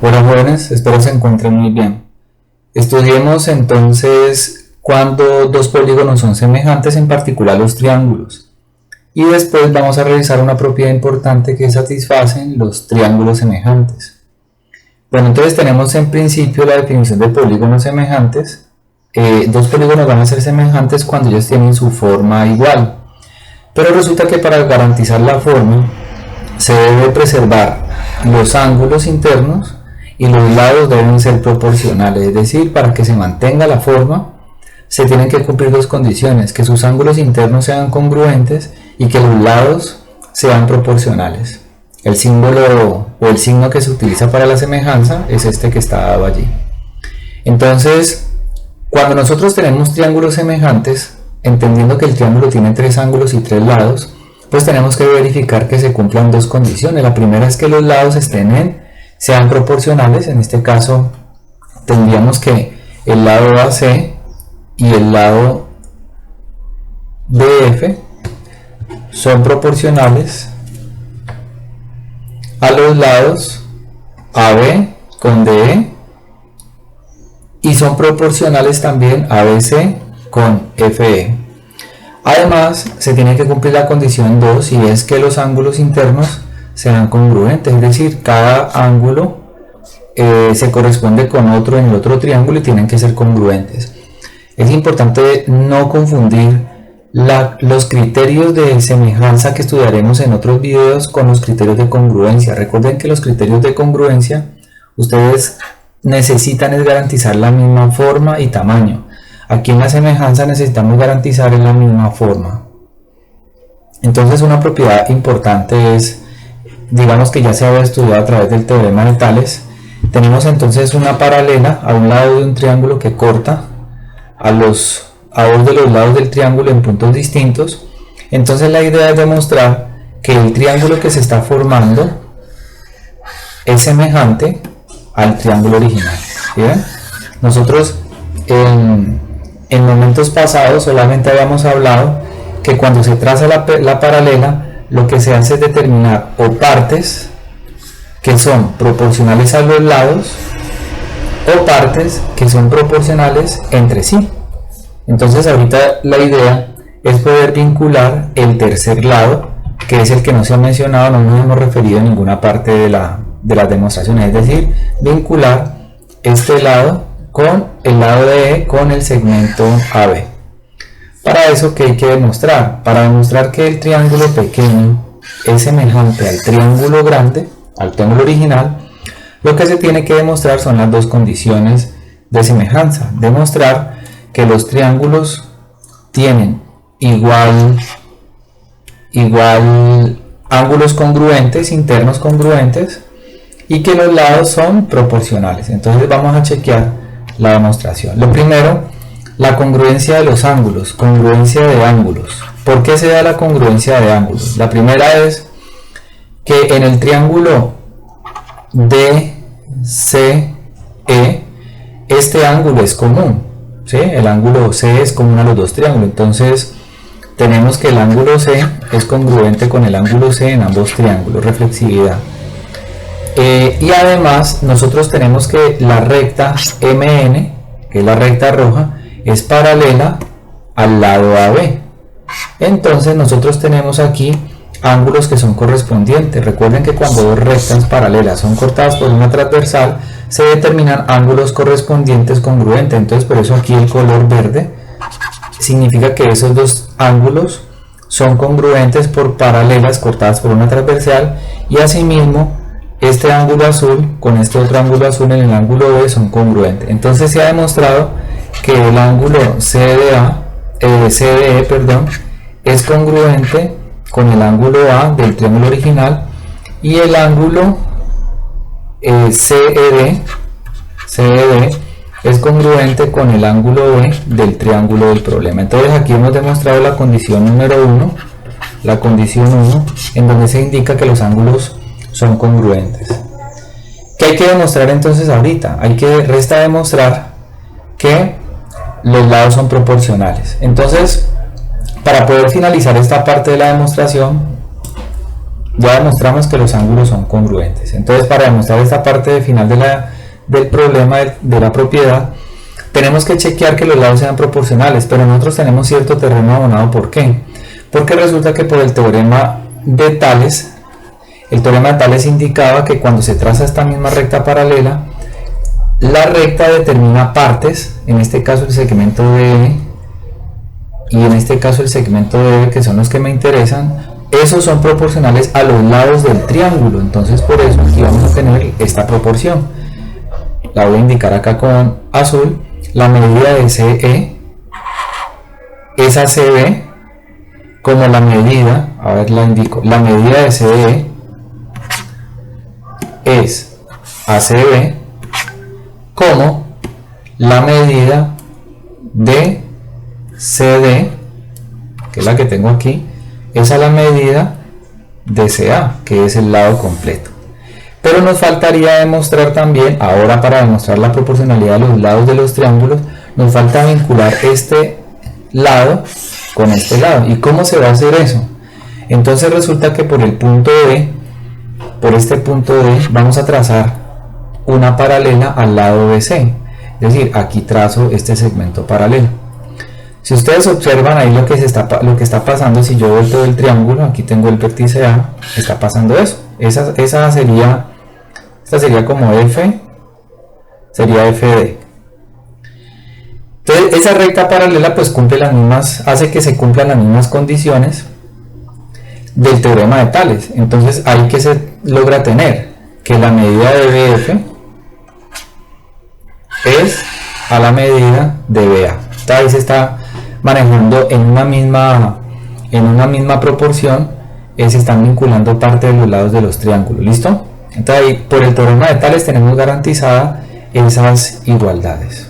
Hola jóvenes, espero se encuentren muy bien. Estudiemos entonces cuando dos polígonos son semejantes, en particular los triángulos. Y después vamos a revisar una propiedad importante que satisfacen los triángulos semejantes. Bueno, entonces tenemos en principio la definición de polígonos semejantes. Dos polígonos van a ser semejantes cuando ellos tienen su forma igual. Pero resulta que para garantizar la forma se debe preservar los ángulos internos y los lados deben ser proporcionales, es decir, para que se mantenga la forma se tienen que cumplir dos condiciones: que sus ángulos internos sean congruentes y que los lados sean proporcionales. El símbolo o el signo que se utiliza para la semejanza es este que está dado allí. Entonces, cuando nosotros tenemos triángulos semejantes, entendiendo que el triángulo tiene tres ángulos y tres lados, pues tenemos que verificar que se cumplan dos condiciones. La primera es que los lados sean proporcionales. En este caso tendríamos que el lado AC y el lado BF son proporcionales a los lados AB con DE y son proporcionales también a ABC con FE. Además, se tiene que cumplir la condición 2, y es que los ángulos internos sean congruentes, es decir, cada ángulo se corresponde con otro en el otro triángulo y tienen que ser congruentes. Es importante no confundir los criterios de semejanza que estudiaremos en otros videos con los criterios de congruencia. Recuerden que los criterios de congruencia ustedes necesitan es garantizar la misma forma y tamaño. Aquí en la semejanza necesitamos garantizar en la misma forma. Entonces, una propiedad importante es, digamos que ya se había estudiado a través del teorema de Tales. Tenemos entonces una paralela a un lado de un triángulo que corta a dos de los lados del triángulo en puntos distintos. Entonces la idea es demostrar que el triángulo que se está formando es semejante al triángulo original. ¿Bien? Nosotros en momentos pasados solamente habíamos hablado que cuando se traza la paralela, lo que se hace es determinar o partes que son proporcionales a los lados o partes que son proporcionales entre sí. Entonces ahorita la idea es poder vincular el tercer lado, que es el que no se ha mencionado, no nos hemos referido en ninguna parte de las demostraciones, es decir, vincular este lado con el lado de E con el segmento AB. Para eso, ¿qué hay que demostrar? Para demostrar que el triángulo pequeño es semejante al triángulo grande, al triángulo original, lo que se tiene que demostrar son las dos condiciones de semejanza. Demostrar que los triángulos tienen igual ángulos congruentes, internos congruentes, y que los lados son proporcionales. Entonces vamos a chequear la demostración. Lo primero, la congruencia de los ángulos, congruencia de ángulos. ¿Por qué se da la congruencia de ángulos? La primera es que en el triángulo DCE este ángulo es común, ¿sí? El ángulo C es común a los dos triángulos. Entonces tenemos que el ángulo C es congruente con el ángulo C en ambos triángulos, reflexividad. Y además nosotros tenemos que la recta MN, que es la recta roja, es paralela al lado AB. Entonces nosotros tenemos aquí ángulos que son correspondientes. Recuerden que cuando dos rectas paralelas son cortadas por una transversal, se determinan ángulos correspondientes congruentes. Entonces por eso aquí el color verde significa que esos dos ángulos son congruentes por paralelas cortadas por una transversal, y asimismo este ángulo azul con este otro ángulo azul en el ángulo B son congruentes. Entonces se ha demostrado que el ángulo CDE es congruente con el ángulo A del triángulo original, y el ángulo CED es congruente con el ángulo B del triángulo del problema. Entonces aquí hemos demostrado la condición número 1, la condición 1, en donde se indica que los ángulos son congruentes. ¿Qué hay que demostrar entonces ahorita? Resta demostrar que los lados son proporcionales. Entonces, para poder finalizar esta parte de la demostración, ya demostramos que los ángulos son congruentes. Entonces, para demostrar esta parte final del problema de la propiedad, tenemos que chequear que los lados sean proporcionales, pero nosotros tenemos cierto terreno abonado. ¿Por qué? Porque resulta que por el teorema de Tales, indicaba que cuando se traza esta misma recta paralela, la recta determina partes, en este caso el segmento DE y en este caso el segmento DB, que son los que me interesan. Esos son proporcionales a los lados del triángulo, entonces por eso aquí vamos a tener esta proporción. La voy a indicar acá con azul. La medida de CE es a CB, como la medida, a ver la indico, la medida de CE es a CB, como la medida de CD, que es la que tengo aquí, es a la medida de CA, que es el lado completo. Pero nos faltaría demostrar también, ahora para demostrar la proporcionalidad de los lados de los triángulos, nos falta vincular este lado con este lado. ¿Y cómo se va a hacer eso? Entonces resulta que por el punto D, por este punto D, vamos a trazar una paralela al lado BC. Es decir, aquí trazo este segmento paralelo. Si ustedes observan ahí lo que está pasando, si yo vuelto del triángulo, aquí tengo el vértice A, está pasando eso. Esta sería como F, sería FD. Entonces esa recta paralela pues hace que se cumplan las mismas condiciones del teorema de Tales. Entonces ahí que se logra tener que la medida de BF es a la medida de BA. Ahí se está manejando en una misma proporción, se están vinculando parte de los lados de los triángulos. ¿Listo? Entonces ahí, por el teorema de Tales tenemos garantizada esas igualdades.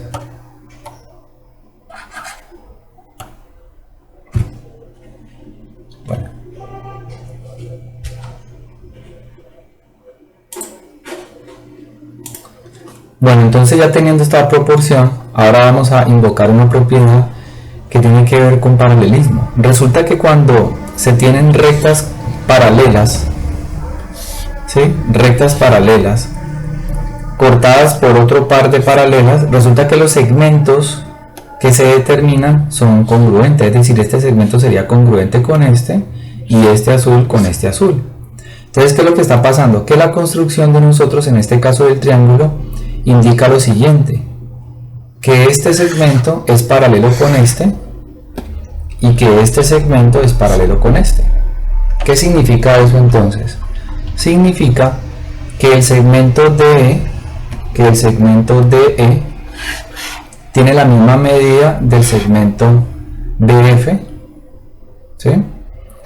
Bueno, entonces ya teniendo esta proporción, ahora vamos a invocar una propiedad que tiene que ver con paralelismo. Resulta que cuando se tienen rectas paralelas, ¿sí? Rectas paralelas cortadas por otro par de paralelas, resulta que los segmentos que se determinan son congruentes, es decir, este segmento sería congruente con este y este azul con este azul. Entonces, ¿qué es lo que está pasando? Que la construcción de nosotros, en este caso del triángulo, indica lo siguiente: que este segmento es paralelo con este y que este segmento es paralelo con este. ¿Qué significa eso entonces? Significa que el segmento DE tiene la misma medida del segmento BF, ¿sí?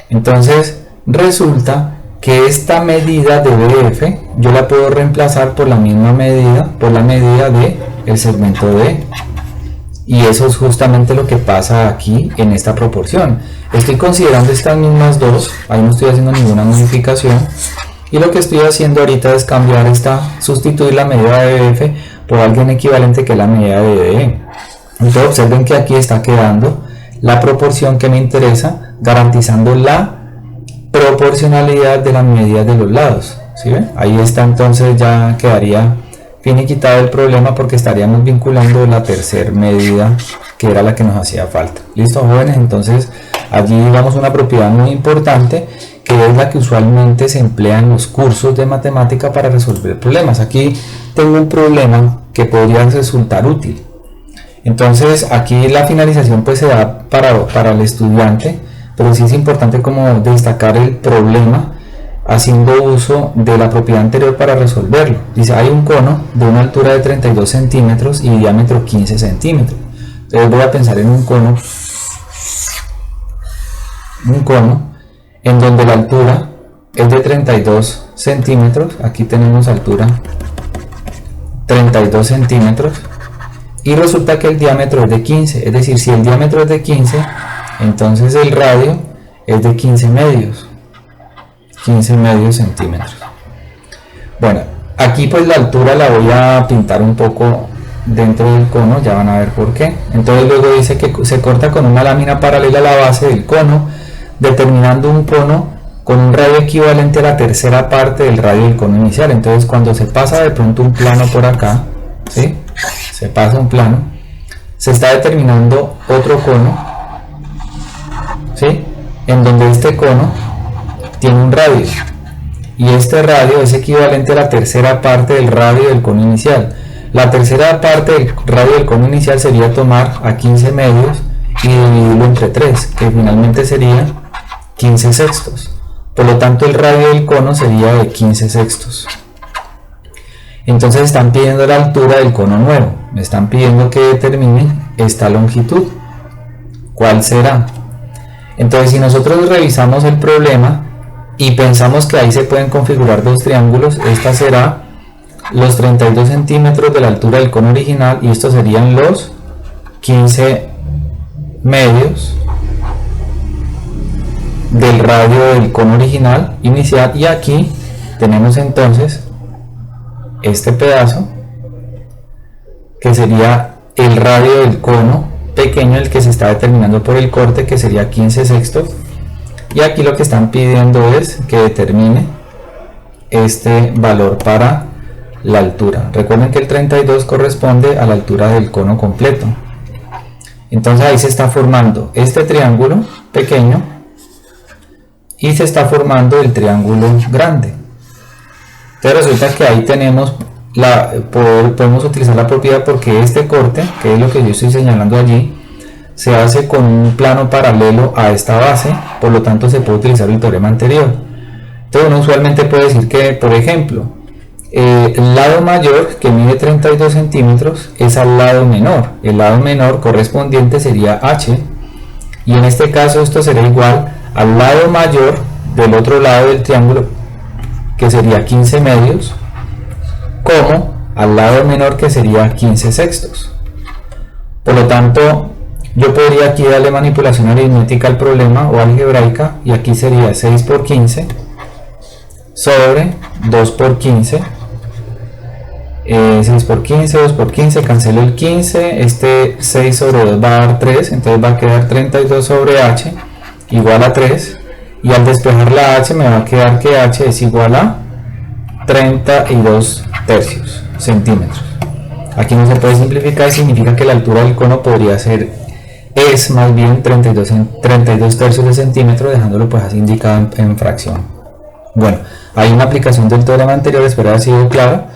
Entonces resulta que esta medida de BF yo la puedo reemplazar por la misma medida, por la medida de el segmento DE. Y eso es justamente lo que pasa aquí en esta proporción. Estoy considerando estas mismas dos, ahí no estoy haciendo ninguna modificación, y lo que estoy haciendo ahorita es sustituir la medida de BF por algo equivalente que es la medida de DE. Entonces observen que aquí está quedando la proporción que me interesa, garantizando la proporcionalidad de las medidas de los lados. ¿Sí ven? Ahí está, entonces ya quedaría finiquitado el problema porque estaríamos vinculando la tercera medida que era la que nos hacía falta. ¿Listo, jóvenes? Entonces allí vamos a una propiedad muy importante que es la que usualmente se emplea en los cursos de matemática para resolver problemas. Aquí tengo un problema que podría resultar útil. Entonces aquí la finalización pues se da para el estudiante, pero sí es importante como destacar el problema haciendo uso de la propiedad anterior para resolverlo. Dice, hay un cono de una altura de 32 centímetros y diámetro 15 centímetros. Entonces voy a pensar en un cono en donde la altura es de 32 centímetros. Aquí tenemos altura 32 centímetros y resulta que el diámetro es de 15. Es decir, si el diámetro es de 15, entonces el radio es de 15 medios centímetros. Bueno, aquí pues la altura la voy a pintar un poco dentro del cono, ya van a ver por qué. Entonces luego dice que se corta con una lámina paralela a la base del cono, determinando un cono con un radio equivalente a la tercera parte del radio del cono inicial. Entonces cuando se pasa de pronto un plano por acá, ¿sí? Se pasa un plano, se está determinando otro cono, ¿sí? En donde este cono tiene un radio, y este radio es equivalente a la tercera parte del radio del cono inicial. La tercera parte del radio del cono inicial sería tomar a 15 medios y dividirlo entre 3, que finalmente sería 15 sextos. Por lo tanto, el radio del cono sería de 15 sextos. Entonces están pidiendo la altura del cono nuevo. Me están pidiendo que determine esta longitud. ¿Cuál será? Entonces, si nosotros revisamos el problema y pensamos que ahí se pueden configurar dos triángulos, esta será los 32 centímetros de la altura del cono original y estos serían los 15 medios del radio del cono original inicial, y aquí tenemos entonces este pedazo que sería el radio del cono pequeño, el que se está determinando por el corte, que sería 15 sextos, y aquí lo que están pidiendo es que determine este valor para la altura. Recuerden que el 32 corresponde a la altura del cono completo. Entonces ahí se está formando este triángulo pequeño y se está formando el triángulo grande. Entonces resulta que ahí tenemos podemos utilizar la propiedad, porque este corte, que es lo que yo estoy señalando allí, se hace con un plano paralelo a esta base, por lo tanto se puede utilizar el teorema anterior. Entonces uno usualmente puede decir que, por ejemplo, el lado mayor, que mide 32 centímetros, es al lado menor. El lado menor correspondiente sería h, y en este caso esto será igual al lado mayor del otro lado del triángulo, que sería 15 medios, como al lado menor, que sería 15 sextos. Por lo tanto, yo podría aquí darle manipulación aritmética al problema o algebraica, y aquí sería 6 por 15 sobre 2 por 15, 6 por 15, 2 por 15, cancelo el 15, este 6 sobre 2 va a dar 3, entonces va a quedar 32 sobre h igual a 3, y al despejar la h me va a quedar que h es igual a 32 tercios centímetros. Aquí no se puede simplificar, significa que la altura del cono podría ser, es más bien 32 tercios de centímetro, dejándolo pues así indicado en fracción. Bueno, hay una aplicación del teorema anterior, espero haya sido clara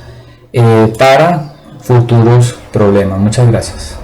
para futuros problemas. Muchas gracias.